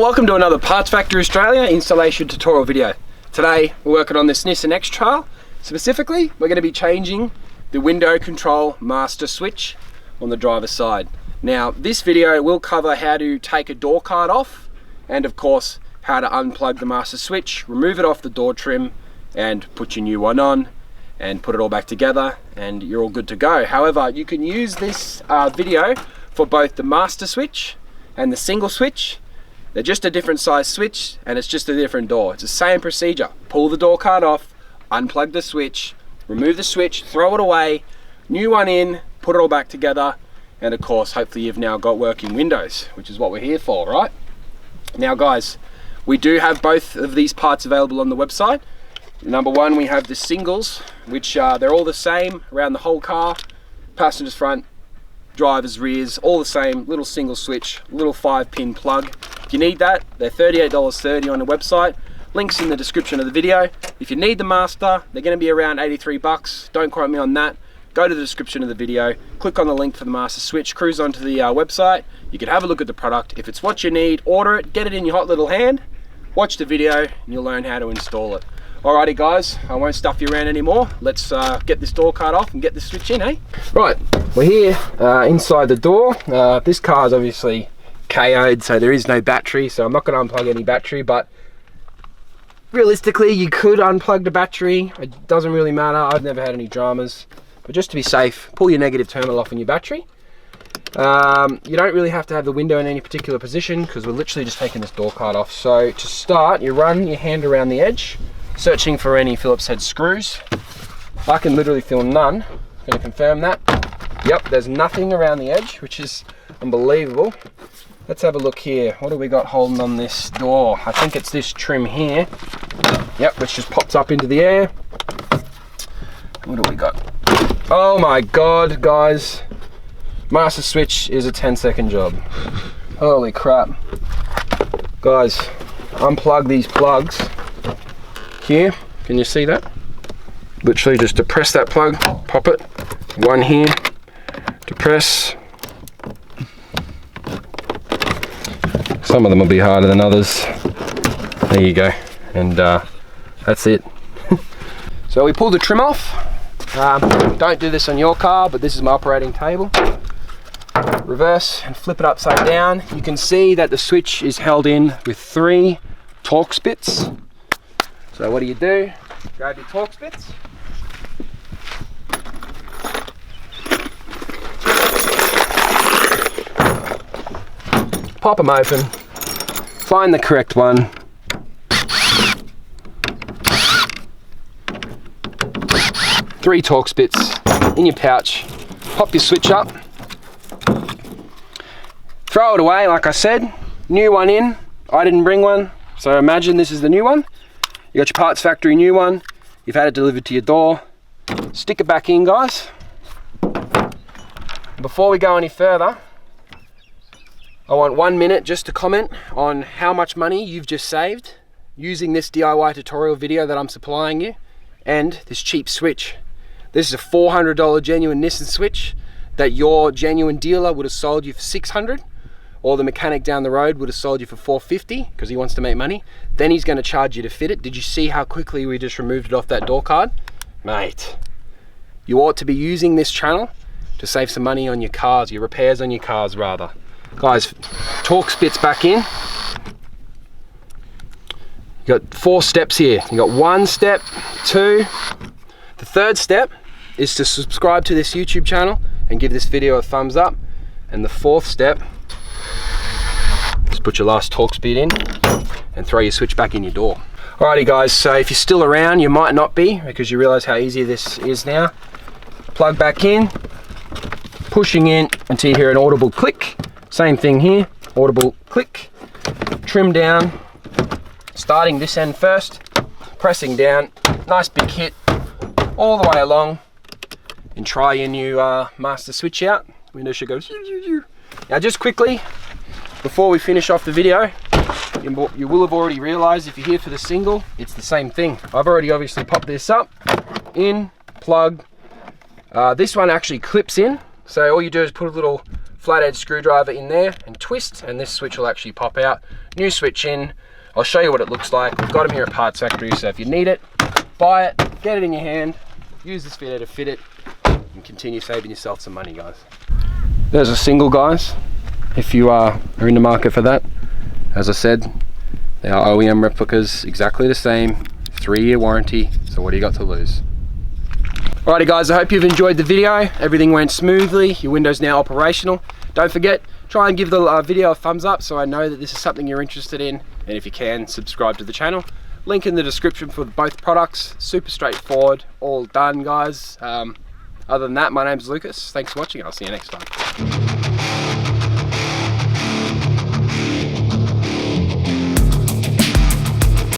welcome to another Parts Factory Australia installation tutorial video. Today we're working on this Nissan X-Trail. Specifically, we're going to be changing the window control master switch on the driver's side. Now this video will cover how to take a door card off and of course how to unplug the master switch, remove it off the door trim and put your new one on and put it all back together and you're all good to go. However, you can use this video for both the master switch and the single switch. They're just a different size switch and it's just a different door. It's the same procedure. Pull the door card off, unplug the switch, remove the switch, throw it away, new one in, put it all back together, and of course hopefully you've now got working windows, which is what we're here for, right? Now guys, we do have both of these parts available on the website. Number one, we have the singles, which they're all the same around the whole car, passenger's front, driver's rears, all the same, little single switch, little 5-pin plug. If you need that, they're $38.30 on the website. Links in the description of the video. If you need the master, they're going to be around 83 bucks. Don't quote me on that. Go to the description of the video, click on the link for the master switch, cruise onto the website. You can have a look at the product. If it's what you need, order it, get it in your hot little hand, watch the video, and you'll learn how to install it. Alrighty guys, I won't stuff you around anymore. Let's get this door card off and get the switch in, eh? Right, we're here inside the door. This car is obviously KO'd, so there is no battery, so I'm not going to unplug any battery, but realistically you could unplug the battery. It doesn't really matter. I've never had any dramas, but just to be safe, pull your negative terminal off on your battery. You don't really have to have the window in any particular position because we're literally just taking this door card off. So to start, you run your hand around the edge, searching for any Phillips head screws. I can literally feel none. I'm going to confirm that. Yep, there's nothing around the edge, which is unbelievable. Let's have a look here. What do we got holding on this door? I think it's this trim here. Yep, which just pops up into the air. What do we got? Oh my god, guys. Master switch is a 10-second job. Holy crap. Guys, unplug these plugs. Here, can you see that? Literally just depress that plug, pop it, one here, depress. Some of them will be harder than others. There you go, and that's it. So we pull the trim off. Don't do this on your car, but this is my operating table. Reverse and flip it upside down. You can see that the switch is held in with 3 Torx bits. So what do? Grab your Torx bits. Pop them open. Find the correct one. Three Torx bits in your pouch. Pop your switch up. Throw it away, like I said. New one in. I didn't bring one, so imagine this is the new one. You got your Parts Factory new one, you've had it delivered to your door. Stick it back in, guys. Before we go any further, I want 1 minute just to comment on how much money you've just saved using this DIY tutorial video that I'm supplying you and this cheap switch. This is a $400 genuine Nissan switch that your genuine dealer would have sold you for $600. Or the mechanic down the road would have sold you for $450 because he wants to make money. Then he's going to charge you to fit it. Did you see how quickly we just removed it off that door card? Mate, you ought to be using this channel to save some money on your cars, your repairs on your cars rather. Guys, Torx bits back in. You got 4 steps here. You got 1 step, 2. The 3rd step is to subscribe to this YouTube channel and give this video a thumbs up. And the 4th step, just put your last Torx bit in and throw your switch back in your door. Alrighty guys, so if you're still around, you might not be because you realize how easy this is now. Plug back in, pushing in until you hear an audible click. Same thing here, audible click. Trim down, starting this end first, pressing down, nice big hit all the way along, and try your new master switch out. Window should go. Now just quickly, before we finish off the video, you will have already realized if you're here for the single, it's the same thing. I've already obviously popped this up, in, plug. This one actually clips in, so all you do is put a little flathead screwdriver in there and twist, and this switch will actually pop out. New switch in. I'll show you what it looks like. We've got them here at Parts Factory, so if you need it, buy it, get it in your hand, use this fitter to fit it, and continue saving yourself some money, guys. There's a single, guys, if you are in the market for that. As I said, they are OEM replicas, exactly the same, 3-year warranty, so what do you got to lose? Alrighty guys, I hope you've enjoyed the video. Everything went smoothly, your window's now operational. Don't forget, try and give the video a thumbs up so I know that this is something you're interested in, and if you can, subscribe to the channel. Link in the description for both products. Super straightforward, all done, guys. Other than that, my name's Lucas. Thanks for watching, I'll see you next time.